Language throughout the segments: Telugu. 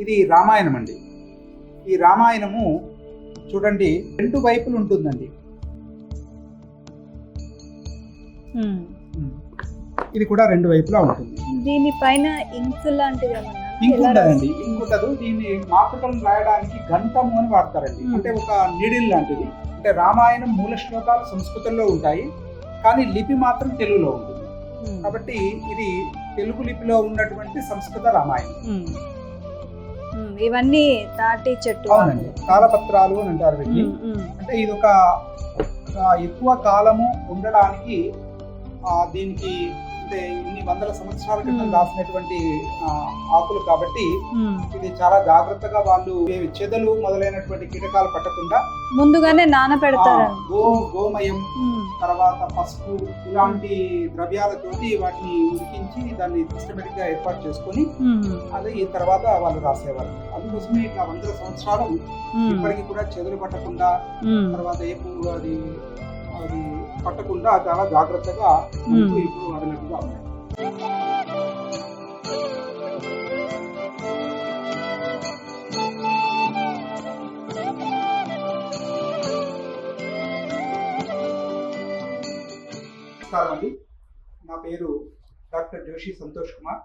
ఇది రామాయణం అండి. ఈ రామాయణము చూడండి, రెండు వైపులు ఉంటుందండి. ఇది కూడా రెండు వైపులా ఉంటుంది. దీనిపైన ఇంక్ లాంటిది ఇంక్ ఉండదండి, ఇంక్ ఉండదు. దీన్ని మాతృకలను రాయడానికి గంటము అని వాడతారండి. అంటే ఒక నీడిల్ లాంటిది. అంటే రామాయణం మూల శ్లోకాలు సంస్కృతంలో ఉంటాయి, కానీ లిపి మాత్రం తెలుగులో ఉంటుంది. కాబట్టి ఇది తెలుగు లిపిలో ఉన్నటువంటి సంస్కృత రామాయణం. ఇవన్నీ తాటి చెట్టు, అవునండి, తాళపత్రాలు అని అంటారు వీటిని. అంటే ఇది ఒక ఎక్కువ కాలము ఉండడానికి దీనికి అంటే ఇన్ని వందల సంవత్సరాల క్రితం రాసినటువంటి ఆకులు కాబట్టి ఇది చాలా జాగ్రత్తగా వాళ్ళు చెదలు మొదలైనటువంటి కీటకాలు పట్టకుండా ముందుగానే నానబెడతారు. గోమయం, తర్వాత పసుపు ఇలాంటి ద్రవ్యాలతోటి వాటిని ఉడికించి దాన్ని సిస్టమేటిక్ గా ఏర్పాటు చేసుకుని అది ఈ తర్వాత వాళ్ళు రాసేవారు. అందుకోసమే ఇట్లా వందల సంవత్సరాలు ఇప్పటికీ కూడా చెదలు పట్టకుండా, తర్వాత ఏ పువ్వు అది పట్టకుండా చాలా జాగ్రత్తగా ఇప్పుడు అవైలబుల్గా ఉన్నాయి. నమస్కారం అండి, నా పేరు డాక్టర్ జోషి సంతోష్ కుమార్.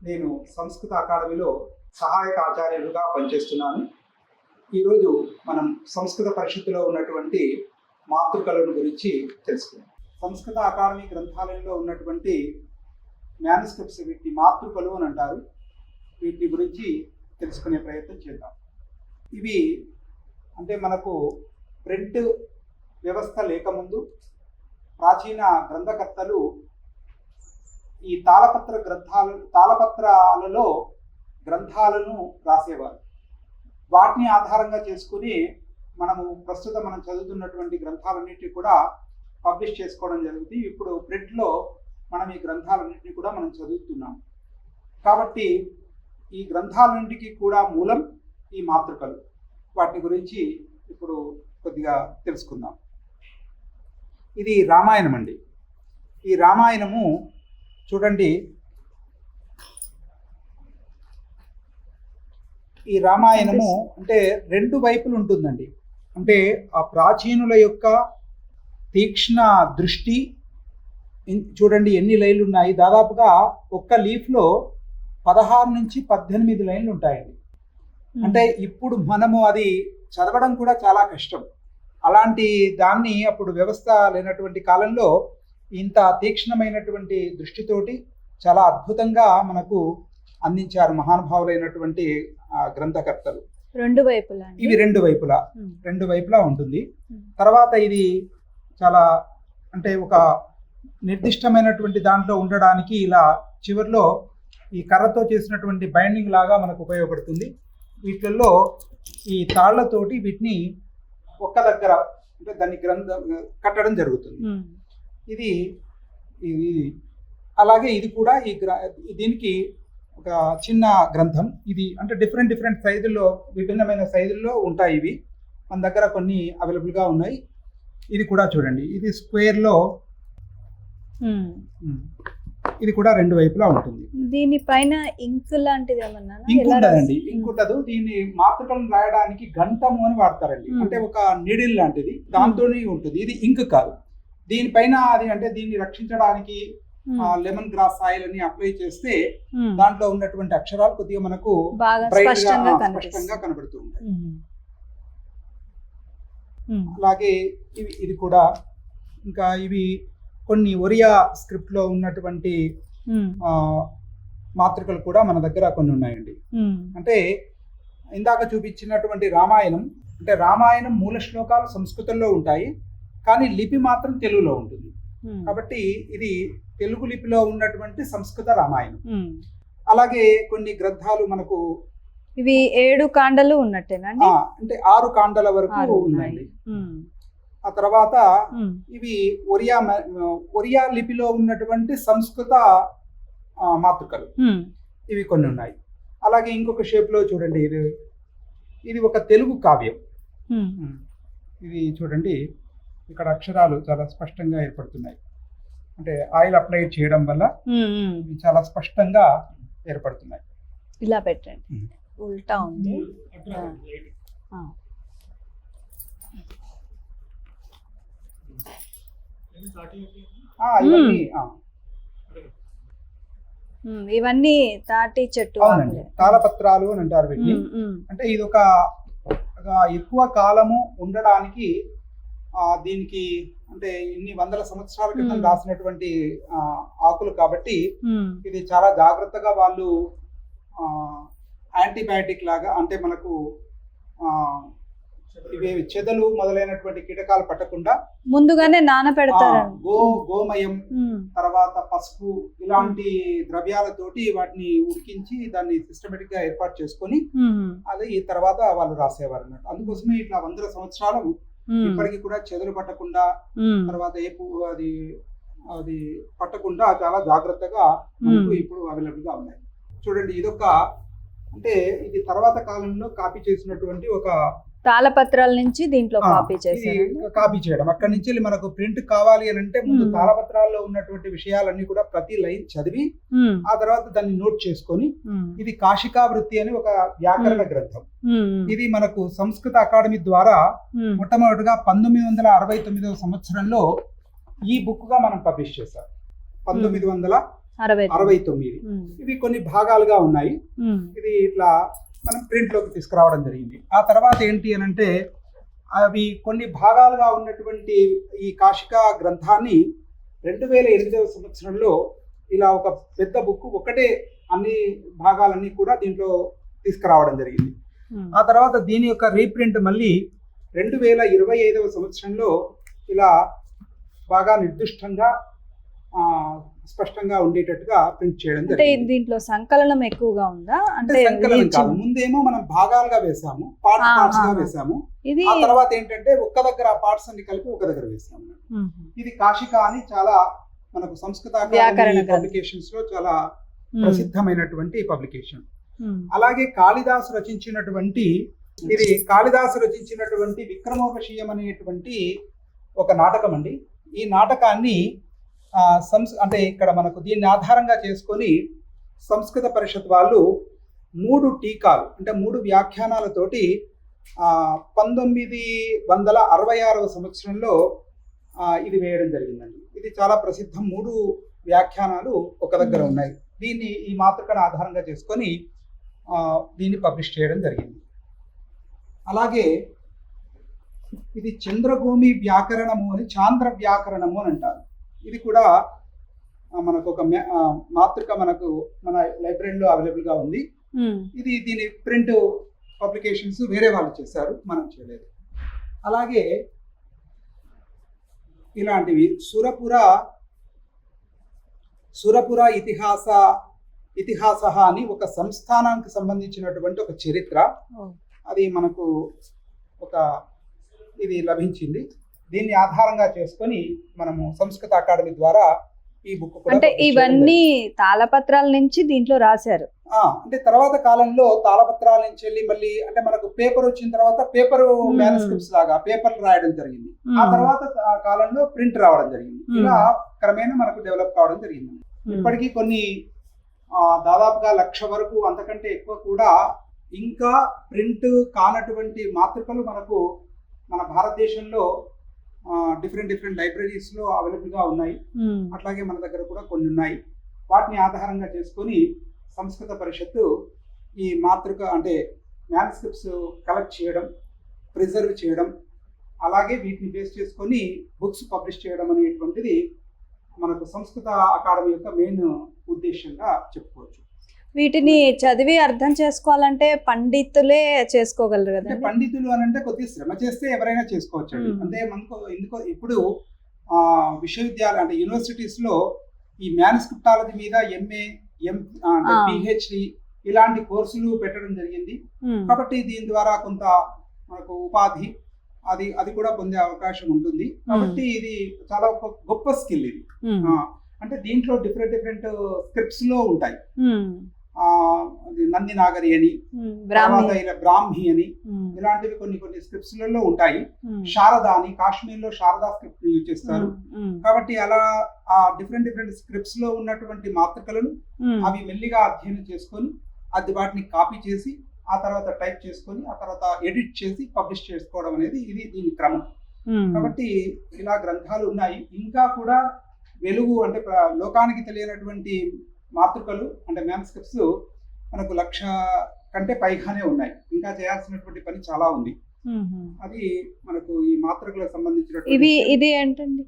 నేను సంస్కృత అకాడమీలో సహాయక ఆచార్యులుగా పనిచేస్తున్నాను. ఈరోజు మనం సంస్కృత పరిషత్తులో ఉన్నటువంటి మాతృకలను గురించి తెలుసుకుందాం. సంస్కృత అకాడమీ గ్రంథాలయంలో ఉన్నటువంటి మ్యానుస్క్రిప్ట్స్, వీటిని మాతృకలు అని అంటారు. వీటి గురించి తెలుసుకునే ప్రయత్నం చేద్దాం. ఇవి అంటే మనకు ప్రింట్ వ్యవస్థ లేకముందు ప్రాచీన గ్రంథకర్తలు ఈ తాళపత్రాలలో గ్రంథాలను రాసేవారు. వాటిని ఆధారంగా చేసుకుని మనం చదువుతున్నటువంటి గ్రంథాలన్నింటినీ కూడా పబ్లిష్ చేసుకోవడం జరుగుతుంది. ఇప్పుడు ప్రింట్లో మనం ఈ గ్రంథాలన్నింటినీ కూడా మనం చదువుతున్నాం. కాబట్టి ఈ గ్రంథాలన్నింటికి కూడా మూలం ఈ మాతృకలు. వాటి గురించి ఇప్పుడు కొద్దిగా తెలుసుకుందాం. ఇది రామాయణం అండి. ఈ రామాయణము చూడండి, ఈ రామాయణము అంటే రెండు వైపులు ఉంటుందండి. అంటే ఆ ప్రాచీనుల యొక్క తీక్ష్ణ దృష్టి చూడండి, ఎన్ని లైన్లు ఉన్నాయి. దాదాపుగా ఒక్క లీఫ్లో 16 నుంచి 18 లైన్లు ఉంటాయండి. అంటే ఇప్పుడు మనము అది చదవడం కూడా చాలా కష్టం. అలాంటి దాన్ని అప్పుడు వ్యవస్థ లేనటువంటి కాలంలో ఇంత తీక్ష్ణమైనటువంటి దృష్టితోటి చాలా అద్భుతంగా మనకు అందించారు మహానుభావులైనటువంటి గ్రంథకర్తలు. ఇవి రెండు వైపులా ఉంటుంది. తర్వాత ఇది చాలా అంటే ఒక నిర్దిష్టమైనటువంటి దాంట్లో ఉండడానికి ఇలా చివరిలో ఈ కర్రతో చేసినటువంటి బైండింగ్ లాగా మనకు ఉపయోగపడుతుంది. వీటిల్లో ఈ తాళ్లతోటి వీటిని ఒక్క దగ్గర అంటే దాన్ని కట్టడం జరుగుతుంది. ఇది అలాగే ఇది కూడా దీనికి ఒక చిన్న గ్రంథం. ఇది అంటే డిఫరెంట్ సైజుల్లో, విభిన్నమైన సైజుల్లో ఉంటాయి. ఇవి మన దగ్గర కొన్ని అవైలబుల్గా ఉన్నాయి. ఇది కూడా చూడండి, ఇది స్క్వేర్లో, ఇది కూడా రెండు వైపులా ఉంటుంది. దీనిపైన ఇంక్ లాంటిది ఇంక్ ఉండదండి, ఇంక్ ఉండదు. దీన్ని మాతృకలను రాయడానికి గంటము అని వాడతారండి. అంటే ఒక నీడిల్ లాంటిది, దాంతోనే ఉంటుంది. ఇది ఇంక్ కాదు. దీనిపైన అది అంటే దీన్ని రక్షించడానికి లెమన్ గ్రాస్ ఆయిల్ అని అప్లై చేస్తే దాంట్లో ఉన్నటువంటి అక్షరాలు కొద్దిగా మనకు స్పష్టంగా కనబడుతూ ఉంటాయి. అలాగే ఇది కూడా ఇంకా ఇవి కొన్ని ఒరియా స్క్రిప్ట్ లో ఉన్నటువంటి మాతృకలు కూడా మన దగ్గర కొన్ని ఉన్నాయండి. అంటే ఇందాక చూపించినటువంటి రామాయణం అంటే రామాయణం మూల శ్లోకాలు సంస్కృతంలో ఉంటాయి, కానీ లిపి మాత్రం తెలుగులో ఉంటుంది. కాబట్టి ఇది తెలుగు లిపిలో ఉన్నటువంటి సంస్కృత రామాయణం. అలాగే కొన్ని గ్రంథాలు మనకు ఇవి 7 కాండలు ఉన్నట్టేనండి, అంటే 6 కాండల వరకు ఉందండి. ఆ తర్వాత ఇవి ఒరియా లిపిలో ఉన్నటువంటి సంస్కృత మాతృకలు, ఇవి కొన్ని ఉన్నాయి. అలాగే ఇంకొక షేప్ లో చూడండి, ఇది ఒక తెలుగు కావ్యం. ఇది చూడండి, ఇక్కడ అక్షరాలు చాలా స్పష్టంగా ఏర్పడుతున్నాయి. అంటే ఆయిల్ అప్లై చేయడం వల్ల ఇవి చాలా స్పష్టంగా ఏర్పడుతున్నాయి. ఇలా పెట్టండి, ఉల్టా ఉంది. ఆ. ఇవన్నీ ఇవన్నీ తాటి చెట్టు అవునండి, తాళపత్రాలు అని అంటారు వీటిని. అంటే ఇది ఒక ఎక్కువ కాలము ఉండడానికి దీనికి అంటే ఇన్ని వందల సంవత్సరాల క్రితం రాసినటువంటి ఆకులు కాబట్టి ఇది చాలా జాగ్రత్తగా వాళ్ళు యాంటీబయాటిక్ లాగా, అంటే మనకు ఇవి చెదలు మొదలైనటువంటి కీటకాలు పట్టకుండా ముందుగానే నానపెడతారు. గోమయం, తర్వాత పసుపు ఇలాంటి ద్రవ్యాలతోటి వాటిని ఉడికించి దాన్ని సిస్టమేటిక్ గా ఏర్పాటు చేసుకొని అది ఈ తర్వాత వాళ్ళు రాసేవారు అన్నట్టు. అందుకోసమే ఇట్లా వందల సంవత్సరాలు ఇప్పటికీ కూడా చెదలు పట్టకుండా, తర్వాత అది పట్టకుండా చాలా జాగ్రత్తగా మనకు ఇప్పుడు అవైలబుల్ గా ఉన్నాయి. చూడండి, ఇదొక అంటే ఇది తర్వాత కాలంలో కాపీ చేసినటువంటి ఒక తాళపత్రాల నుంచి దీంట్లో కాపీ చేయడం. అక్కడి నుంచి మనకు ప్రింట్ కావాలి అని అంటే ముందు తాళపత్రాల్లో ఉన్నటువంటి విషయాలన్నీ కూడా ప్రతి లైన్ చదివి ఆ తర్వాత దాన్ని నోట్ చేసుకొని, ఇది కాశికా వృత్తి అని ఒక వ్యాకరణ గ్రంథం. ఇది మనకు సంస్కృత అకాడమీ ద్వారా మొట్టమొదటిగా 1969వ సంవత్సరంలో ఈ బుక్ గా మనం పబ్లిష్ చేశాం. 1969. ఇవి కొన్ని భాగాలుగా ఉన్నాయి. ఇది ఇట్లా మనం ప్రింట్ లోకి తీసుకురావడం జరిగింది. ఆ తర్వాత ఏంటి అని అంటే అవి కొన్ని భాగాలుగా ఉన్నటువంటి ఈ కాశికా గ్రంథాన్ని 2008వ సంవత్సరంలో ఇలా ఒక పెద్ద బుక్ ఒకటే అన్ని భాగాలన్నీ కూడా దీంట్లో తీసుకురావడం జరిగింది. ఆ తర్వాత దీని యొక్క రీప్రింట్ మళ్ళీ 2025వ సంవత్సరంలో ఇలా బాగా నిర్దిష్టంగా స్పష్టంగా ఉండేటట్టుగా ప్రింట్ చేయడం జరిగింది. దీంట్లో సంకలనం ఎక్కువగా ఉందా? అంటే సంకలనం కాదు, ముందేమో మనం భాగాలుగా వేసాము, పార్ట్స్ గా వేసాము. ఆ తర్వాత ఏంటంటే ఒక్క దగ్గర ఆ పార్ట్స్ అన్ని కలిపి ఒక దగ్గర వేసాము. ఇది కాశిక అని చాలా మనకు సంస్కృత పబ్లికేషన్స్ లో చాలా ప్రసిద్ధమైనటువంటి పబ్లికేషన్. అలాగే కాళిదాసు రచించినటువంటి విక్రమోర్వశీయం అనేటువంటి ఒక నాటకం అండి. ఈ నాటకాన్ని అంటే ఇక్కడ మనకు దీన్ని ఆధారంగా చేసుకొని సంస్కృత పరిషత్ వాళ్ళు 3 టీకాలు అంటే 3 వ్యాఖ్యానాలతోటి 1966వ సంవత్సరంలో ఇది వేయడం జరిగిందండి. ఇది చాలా ప్రసిద్ధం. 3 వ్యాఖ్యానాలు ఒక దగ్గర ఉన్నాయి. దీన్ని ఈ మాతృకను ఆధారంగా చేసుకొని దీన్ని పబ్లిష్ చేయడం జరిగింది. అలాగే ఇది చంద్రభూమి వ్యాకరణము అని, చాంద్ర వ్యాకరణము అని అంటారు. ఇది కూడా మనకు ఒక మాతృక మనకు మన లైబ్రరీలో అవైలబుల్ గా ఉంది. దీని ప్రింట్ పబ్లికేషన్స్ వేరే వాళ్ళు చేశారు, మనం చేయలేదు. అలాగే ఇలాంటివి సురపుర ఇతిహాస అని ఒక సంస్థానానికి సంబంధించినటువంటి ఒక చరిత్ర, అది మనకు ఇది లభించింది. దీన్ని ఆధారంగా చేసుకొని మనము సంస్కృత అకాడమీ ద్వారా ఈ బుక్ కూడా, అంటే ఇవన్నీ తాళపత్రాల నుంచి దీంట్లో రాశారు. అంటే తర్వాత కాలంలో తాళపత్రాల నుంచి వెళ్ళి మళ్ళీ అంటే మనకు పేపర్ వచ్చిన తర్వాత పేపర్ మ్యానుస్క్రిప్ట్స్ లాగా పేపర్లు రాయడం జరిగింది. ఆ తర్వాత కాలంలో ప్రింట్ రావడం జరిగింది. ఇలా క్రమేణా మనకు డెవలప్ కావడం జరిగింది. ఇప్పటికీ కొన్ని దాదాపుగా 1,00,000 వరకు అంతకంటే ఎక్కువ కూడా ఇంకా ప్రింట్ కానటువంటి మాతృకలు మనకు మన భారతదేశంలో డిఫరెంట్ లైబ్రరీస్ లో అవైలబుల్ గా ఉన్నాయి. అట్లాగే మన దగ్గర కూడా కొన్ని ఉన్నాయి. వాటిని ఆధారంగా చేసుకొని సంస్కృత పరిషత్తు ఈ మాతృక అంటే మ్యానుస్క్రిప్ట్స్ కలెక్ట్ చేయడం, ప్రిజర్వ్ చేయడం, అలాగే వీటిని బేస్ చేసుకొని బుక్స్ పబ్లిష్ చేయడం అనేటువంటిది మనకు సంస్కృత అకాడమీ యొక్క మెయిన్ ఉద్దేశంగా చెప్పుకోవచ్చు. వీటిని చదివి అర్థం చేసుకోవాలంటే పండితులే చేసుకోగలరు కదా? పండితులు అని అంటే కొద్దిగా శ్రమ చేస్తే ఎవరైనా చేసుకోవచ్చు అండి. అంటే మనకు ఇప్పుడు విశ్వవిద్యాలయం అంటే యూనివర్సిటీస్ లో ఈ మ్యానుస్క్రిప్టాలజీ మీద MA, PhD ఇలాంటి కోర్సులు పెట్టడం జరిగింది. కాబట్టి దీని ద్వారా కొంత మనకు ఉపాధి అది కూడా పొందే అవకాశం ఉంటుంది. కాబట్టి ఇది చాలా గొప్ప స్కిల్ ఇది. అంటే దీంట్లో డిఫరెంట్ స్క్రిప్ట్స్ లో ఉంటాయి. నంది నాగరి అని, బ్రాహ్మి అని, ఇలాంటివి కొన్ని స్క్రిప్ట్స్ లలో ఉంటాయి. శారద అని, కాశ్మీర్ లో శారదా స్క్రిప్ట్ యూజ్ చేస్తారు. కాబట్టి అలా ఆ డిఫరెంట్ స్క్రిప్ట్స్ లో ఉన్నటువంటి మాతృకలను అవి మెల్లిగా అధ్యయనం చేసుకొని అది వాటిని కాపీ చేసి ఆ తర్వాత టైప్ చేసుకొని ఆ తర్వాత ఎడిట్ చేసి పబ్లిష్ చేసుకోవడం అనేది ఇది దీని క్రమం. కాబట్టి ఇలా గ్రంథాలు ఉన్నాయి. ఇంకా కూడా వెలుగు అంటే లోకానికి తెలియనటువంటి మాతృకలు అంటే మ్యాన్స్క్రిప్ట్స్ మనకు 1,00,000 కంటే పైగానే ఉన్నాయి. ఇంకా చేయాల్సినటువంటి పని చాలా ఉంది. అది మనకు ఈ మాతృకలకు సంబంధించినటువంటి ఇది ఏంటండి?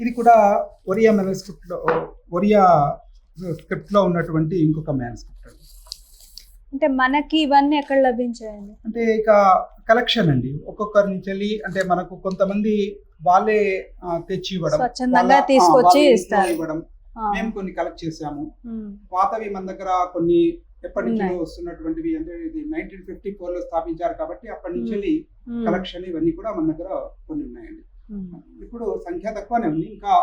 ఇది కూడా ఒరియా మ్యాన్స్క్రిప్ట్ లో ఒరియా స్క్రిప్ట్ లో ఉన్నటువంటి ఇంకొక మ్యాన్స్క్రిప్ట్ అండి. అంటే మనకి ఇవన్నీ ఎక్కడ లభించాయండి? అంటే ఇక కలెక్షన్ అండి, ఒక్కొక్కరి నుంచి వెళ్ళి అంటే మనకు కొంతమంది వాళ్ళే తెచ్చి ఇవ్వడం, స్వచ్ఛందంగా తీసుకొచ్చి ఇస్తారు. ఇవ్వడం. మేము కొన్ని కలెక్ట్ చేసాము. పాతవి మన దగ్గర కొన్ని ఎప్పటి నుంచో వస్తున్నటువంటివి, అంటే ఇది 1954 లో స్థాపించారు కాబట్టి అప్పటి నుంచి వెళ్ళి కలెక్షన్ ఇవన్నీ కూడా మన దగ్గర కొన్ని ఉన్నాయండి. ఇప్పుడు సంఖ్య తక్కువనే ఉంది, ఇంకా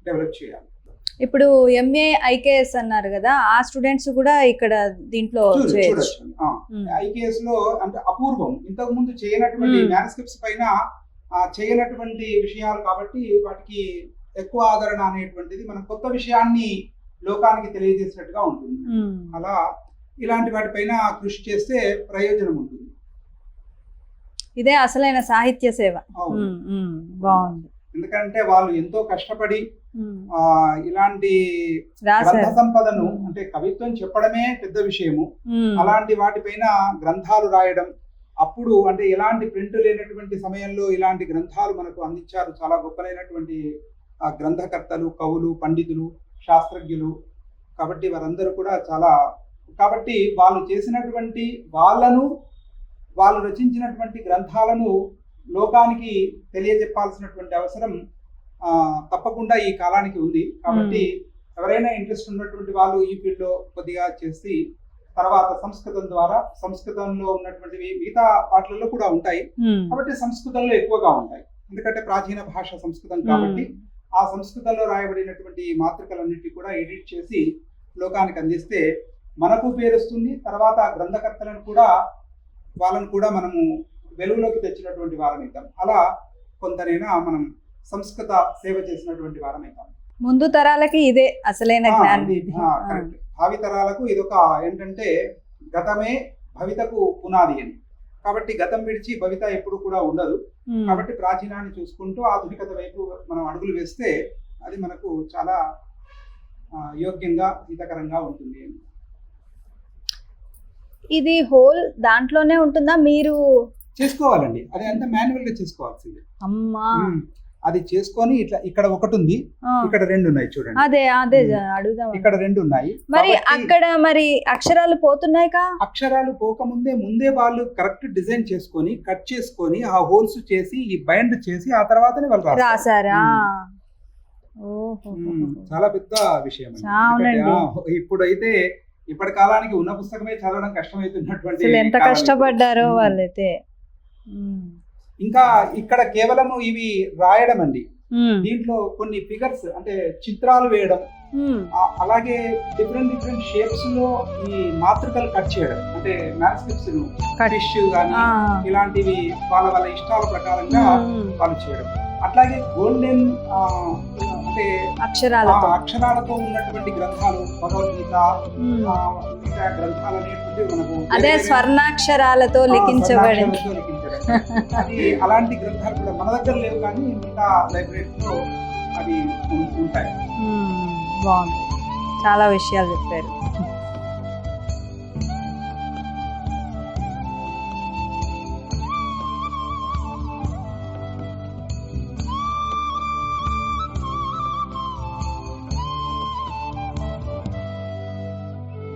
డెవలప్ చేయాలి. ఇప్పుడు MA IKS అన్నారు కదా, ఆ స్టూడెంట్స్ కూడా ఇక్కడ దీంట్లో చూడొచ్చు. IKS లో అంటే అపూర్వం, ఇంతకు ముందు చేయనటువంటి మ్యాన్స్క్రిప్ట్స్ పైన చేయనటువంటి విషయాలు కాబట్టి వాటికి ఎక్కువ ఆదరణ అనేటువంటిది మనం కొత్త విషయాన్ని లోకానికి తెలియజేసినట్టుగా ఉంటుంది. అలా ఇలాంటి వాటిపైన కృషి చేస్తే ప్రయోజనం ఉంటుంది. ఇదే అసలైన సాహిత్య సేవ. బాగుంది. ఎందుకంటే వాళ్ళు ఎంతో కష్టపడి ఇలాంటి గ్రంథ సంపదను, అంటే కవిత్వం చెప్పడమే పెద్ద విషయము, అలాంటి వాటిపైన గ్రంథాలు రాయడం, అప్పుడు అంటే ఎలాంటి ప్రింట్ లేనటువంటి సమయంలో ఇలాంటి గ్రంథాలు మనకు అందించారు. చాలా గొప్పలైనటువంటి గ్రంథకర్తలు, కవులు, పండితులు, శాస్త్రజ్ఞులు. కాబట్టి వారందరూ కూడా చాలా, కాబట్టి వాళ్ళు చేసినటువంటి వాళ్ళు రచించినటువంటి గ్రంథాలను లోకానికి తెలియజెప్పాల్సినటువంటి అవసరం తప్పకుండా ఈ కాలానికి ఉంది. కాబట్టి ఎవరైనా ఇంట్రెస్ట్ ఉన్నటువంటి వాళ్ళు ఈ ఫీల్డ్ లో కొద్దిగా చేసి తర్వాత సంస్కృతం ద్వారా, సంస్కృతంలో ఉన్నటువంటివి మిగతా వాటిల్లో కూడా ఉంటాయి కాబట్టి సంస్కృతంలో ఎక్కువగా ఉంటాయి. ఎందుకంటే ప్రాచీన భాష సంస్కృతం కాబట్టి ఆ సంస్కృతంలో రాయబడినటువంటి మాతృకలన్నిటి కూడా ఎడిట్ చేసి లోకానికి అందిస్తే మనకు పేరుస్తుంది. తర్వాత గ్రంథకర్తలను కూడా, వాళ్ళను కూడా మనము వెలుగులోకి తెచ్చినటువంటి వారమవుతాం. అలా కొంతనైనా మనం సంస్కృత సేవ చేసినటువంటి వారమవుతాం. ముందు తరాలకి ఇదే అసలైన జ్ఞానం. కరెక్ట్. భావి తరాలకు ఇదొక ఏంటంటే గతమే భవితకు పునాది అని. కాబట్టి గతం విడిచి భవిత ఎప్పుడు కూడా ఉండదు. కాబట్టి ప్రాచీనాన్ని చూసుకుంటూ ఆధునికత వైపు మనం అడుగులు వేస్తే అది మనకు చాలా యోగ్యంగా, హితకరంగా ఉంటుంది. ఇది హోల్ దాంట్లోనే ఉంటుందా, మీరు చేసుకోవాలండి? అది అంతా మాన్యువల్ గా చేసుకోవాల్సిందే. అమ్మా, అది చేసుకొని ఇట్లా ఇక్కడ ఒకటి ఉంది, ఇక్కడ 2 ఉన్నాయి చూడండి. అదే అడుగుదాం. ఇక్కడ 2 ఉన్నాయి. మరి అక్కడ మరి అక్షరాలు పోతున్నాయి కా? అక్షరాలు పోకముందే వాళ్ళు కరెక్ట్ డిజైన్ చేసుకొని కట్ చేసుకొని ఆ హోల్స్ చేసి ఈ బైండ్ చేసి ఆ తర్వాతనే వాళ్ళు రాసారా? చాలా పెద్ద విషయం. ఇప్పుడైతే ఇప్పటి కాలానికి ఉన్న పుస్తకమే చదవడం కష్టమవుతున్నటువంటి, ఎంత కష్టపడ్డారో వాళ్ళైతే. ఇంకా ఇక్కడ కేవలం ఇవి రాయడం అండి, దీంట్లో కొన్ని ఫిగర్స్ అంటే చిత్రాలు వేయడం, అలాగే డిఫరెంట్ షేప్స్ లో ఈ మాతృకలు కట్ చేయడం, అంటే మ్యాన్స్క్రిప్ట్స్ ఫిష్ గానీ ఇలాంటివి వాళ్ళ ఇష్టాల ప్రకారంగా వాళ్ళు చేయడం. అట్లాగే గోల్డెన్ అంటే అక్షరాలతో ఉన్నటువంటి గ్రంథాలు, భగవద్గీత, మిగతా గ్రంథాలు అనేటువంటి మనకు అదే స్వర్ణాక్షరాలతో లిఖించబడి అది అలాంటి గ్రంథాలు కూడా మన దగ్గర లేవు, కానీ మిగతా లైబ్రరీలో అవి ఉంటాయి. బాగుంది, చాలా విషయాలు చెప్పారు.